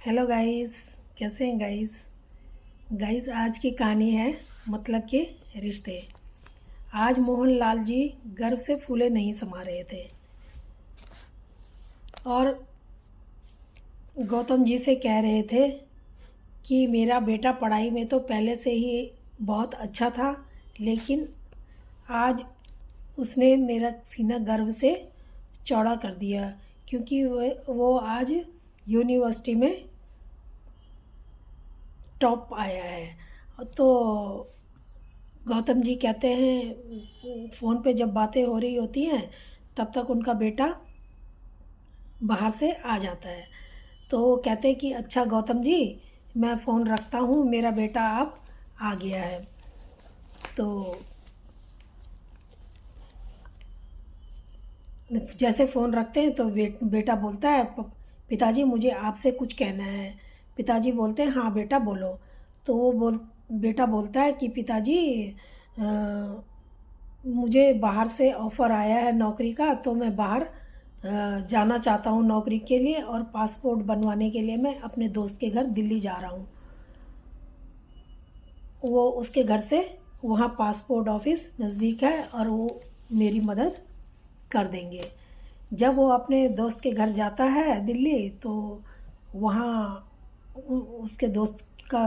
Hello guys. कैसे हैं guys? Guys आज की कहानी है मतलब के रिश्ते। आज मोहनलाल जी गर्व से फूले नहीं समा रहे थे और गौतम जी से कह रहे थे कि मेरा बेटा पढ़ाई में तो पहले से ही बहुत अच्छा था, लेकिन आज उसने मेरा सीना गर्व से चौड़ा कर दिया क्योंकि वो आज यूनिवर्सिटी में टॉप आया है। तो गौतम जी कहते हैं, फ़ोन पे जब बातें हो रही होती हैं तब तक उनका बेटा बाहर से आ जाता है। तो वो कहते हैं कि अच्छा गौतम जी, मैं फ़ोन रखता हूँ, मेरा बेटा अब आ गया है। तो जैसे फ़ोन रखते हैं तो बेटा बोलता है, पिताजी मुझे आपसे कुछ कहना है। पिताजी बोलते हैं हाँ बेटा बोलो। तो बेटा बोलता है कि पिताजी मुझे बाहर से ऑफ़र आया है नौकरी का, तो मैं बाहर जाना चाहता हूँ नौकरी के लिए, और पासपोर्ट बनवाने के लिए मैं अपने दोस्त के घर दिल्ली जा रहा हूँ। वो उसके घर से वहाँ पासपोर्ट ऑफिस नज़दीक है और वो मेरी मदद कर देंगे। जब वो अपने दोस्त के घर जाता है दिल्ली, तो वहाँ उसके दोस्त का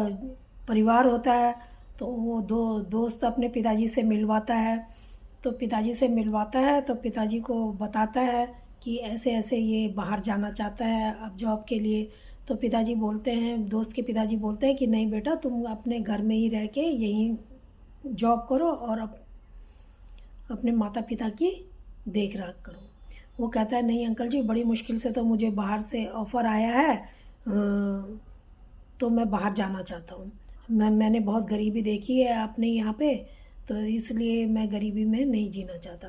परिवार होता है। तो वो दोस्त अपने पिताजी से मिलवाता है। तो पिताजी से मिलवाता है तो पिताजी को बताता है कि ऐसे ऐसे ये बाहर जाना चाहता है अब जॉब के लिए। तो पिताजी बोलते हैं, दोस्त के पिताजी बोलते हैं कि नहीं बेटा, तुम अपने घर में ही रह के यहीं जॉब करो और अपने माता पिता की देख रेख करो। वो कहता है नहीं अंकल जी, बड़ी मुश्किल से तो मुझे बाहर से ऑफ़र आया है, तो मैं बाहर जाना चाहता हूँ। मैंने बहुत गरीबी देखी है अपने यहाँ पे, तो इसलिए मैं गरीबी में नहीं जीना चाहता।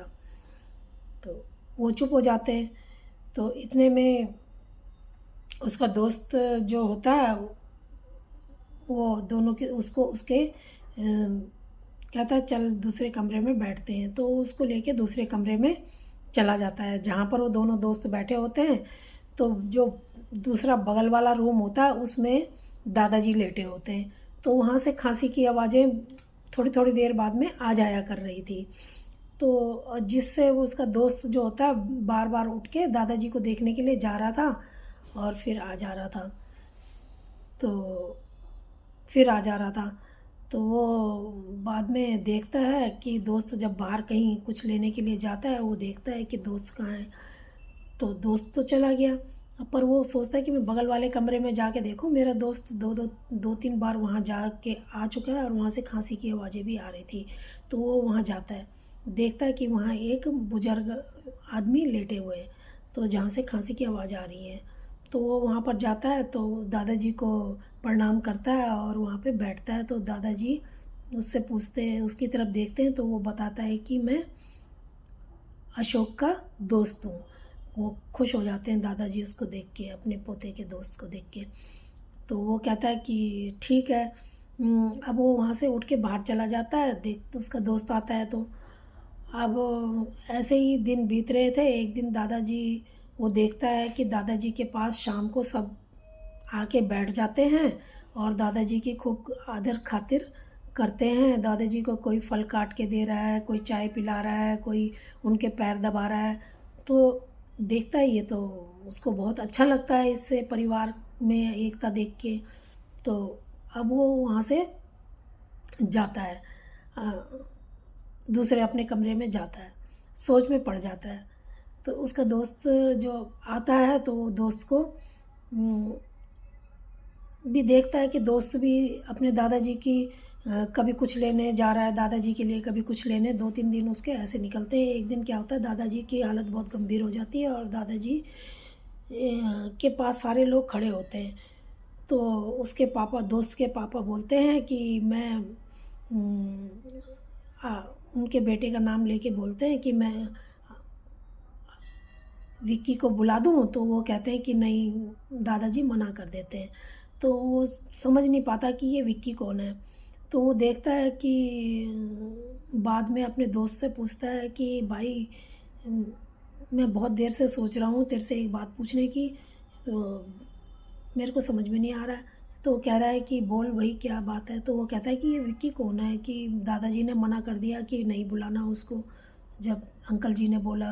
तो वो चुप हो जाते हैं। तो इतने में उसका दोस्त जो होता है वो दोनों के उसको उसके कहता है चल दूसरे कमरे में बैठते हैं। तो उसको लेके दूसरे कमरे में चला जाता है जहाँ पर वो दोनों दोस्त बैठे होते हैं। तो जो दूसरा बगल वाला रूम होता है उसमें दादाजी लेटे होते हैं। तो वहाँ से खांसी की आवाज़ें थोड़ी थोड़ी देर बाद में आ जाया कर रही थी। तो जिससे उसका दोस्त जो होता है बार बार उठ के दादाजी को देखने के लिए जा रहा था और फिर आ जा रहा था। तो वो बाद में देखता है कि दोस्त जब बाहर कहीं कुछ लेने के लिए जाता है, वो देखता है कि दोस्त कहाँ है। तो दोस्त तो चला गया, पर वो सोचता है कि मैं बगल वाले कमरे में जाके देखूं, मेरा दोस्त दो तीन बार वहाँ जा के आ चुका है और वहाँ से खांसी की आवाज़ें भी आ रही थी। तो वो वहाँ जाता है, देखता है कि वहाँ एक बुजुर्ग आदमी लेटे हुए हैं, तो जहाँ से खांसी की आवाज़ आ रही है। तो वो वहाँ पर जाता है तो दादाजी को प्रणाम करता है और वहाँ पे बैठता है। तो दादाजी उससे पूछते हैं, उसकी तरफ देखते हैं, तो वो बताता है कि मैं अशोक का दोस्त हूँ। वो खुश हो जाते हैं दादाजी उसको देख के, अपने पोते के दोस्त को देख के। तो वो कहता है कि ठीक है। अब वो वहाँ से उठ के बाहर चला जाता है, देख तो उसका दोस्त आता है। तो अब ऐसे ही दिन बीत रहे थे। एक दिन वो देखता है कि दादाजी के पास शाम को सब आके बैठ जाते हैं और दादाजी की खूब आदर खातिर करते हैं। दादाजी को कोई फल काट के दे रहा है, कोई चाय पिला रहा है, कोई उनके पैर दबा रहा है। तो देखता है ये, तो उसको बहुत अच्छा लगता है इससे परिवार में एकता देख के। तो अब वो वहाँ से जाता है, दूसरे अपने कमरे में जाता है, सोच में पड़ जाता है। तो उसका दोस्त जो आता है तो वो दोस्त को भी देखता है कि दोस्त भी अपने दादाजी की कभी कुछ लेने जा रहा है दादाजी के लिए, कभी कुछ लेने। 2-3 दिन उसके ऐसे निकलते हैं। एक दिन क्या होता है, दादाजी की हालत बहुत गंभीर हो जाती है और दादाजी के पास सारे लोग खड़े होते हैं। तो उसके पापा, दोस्त के पापा बोलते हैं कि मैं उनके बेटे का नाम लेके बोलते हैं कि मैं विक्की को बुला दूँ। तो वो कहते हैं कि नहीं, दादाजी मना कर देते हैं। तो वो समझ नहीं पाता कि ये विक्की कौन है। तो वो देखता है कि बाद में अपने दोस्त से पूछता है कि भाई, मैं बहुत देर से सोच रहा हूँ तेरे से एक बात पूछने की। तो मेरे को समझ में नहीं आ रहा है। तो वो कह रहा है कि बोल भाई क्या बात है। तो वो कहता है कि ये विक्की कौन है, कि दादाजी ने मना कर दिया कि नहीं बुलाना उसको, जब अंकल जी ने बोला।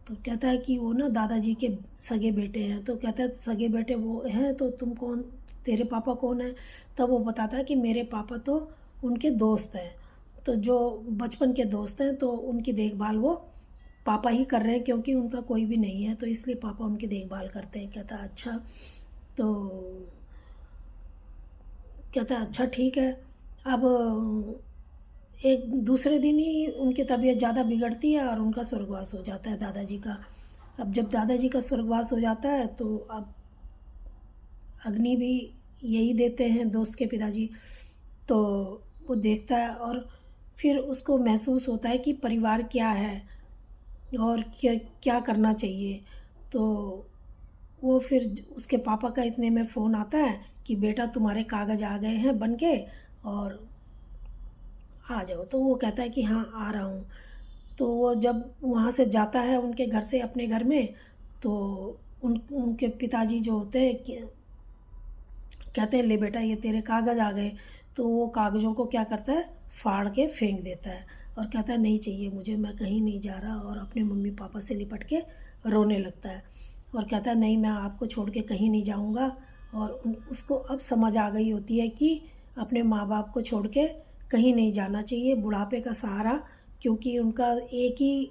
तो कहता है कि वो ना दादाजी के सगे बेटे हैं। तो कहता है सगे बेटे वो हैं तो तुम कौन, तेरे पापा कौन है। तब वो बताता है कि मेरे पापा तो उनके दोस्त हैं, तो जो बचपन के दोस्त हैं, तो उनकी देखभाल वो पापा ही कर रहे हैं, क्योंकि उनका कोई भी नहीं है, तो इसलिए पापा उनकी देखभाल करते हैं। कहता है अच्छा। तो कहता है अच्छा ठीक है। अब एक दूसरे दिन ही उनकी तबीयत ज़्यादा बिगड़ती है और उनका स्वर्गवास हो जाता है दादाजी का। अब जब दादाजी का स्वर्गवास हो जाता है तो अब अग्नि भी यही देते हैं दोस्त के पिताजी। तो वो देखता है और फिर उसको महसूस होता है कि परिवार क्या है और क्या क्या करना चाहिए। तो वो फिर उसके पापा का इतने में फ़ोन आता है कि बेटा तुम्हारे कागज़ आ गए हैं बन के, और आ जाओ। तो वो कहता है कि हाँ आ रहा हूँ। तो वो जब वहाँ से जाता है उनके घर से अपने घर में, तो उनके पिताजी जो होते हैं कहते हैं ले बेटा ये तेरे कागज़ आ गए। तो वो कागज़ों को क्या करता है, फाड़ के फेंक देता है और कहता है नहीं चाहिए मुझे, मैं कहीं नहीं जा रहा, और अपने मम्मी पापा से लिपट के रोने लगता है और कहता है नहीं मैं आपको छोड़ के कहीं नहीं जाऊंगा। और उसको अब समझ आ गई होती है कि अपने माँ बाप को छोड़ के कहीं नहीं जाना चाहिए, बुढ़ापे का सहारा, क्योंकि उनका एक ही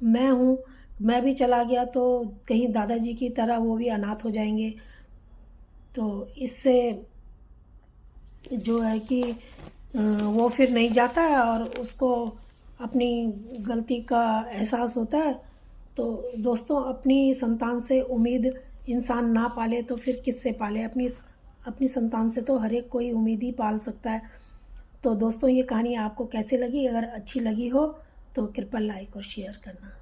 मैं हूँ। मैं भी चला गया तो कहीं दादाजी की तरह वो भी अनाथ हो जाएंगे। तो इससे जो है कि वो फिर नहीं जाता है और उसको अपनी गलती का एहसास होता है। तो दोस्तों अपनी संतान से उम्मीद इंसान ना पाले तो फिर किससे पाले। अपनी संतान से तो हर एक कोई उम्मीद ही पाल सकता है। तो दोस्तों ये कहानी आपको कैसे लगी, अगर अच्छी लगी हो तो कृपया लाइक और शेयर करना।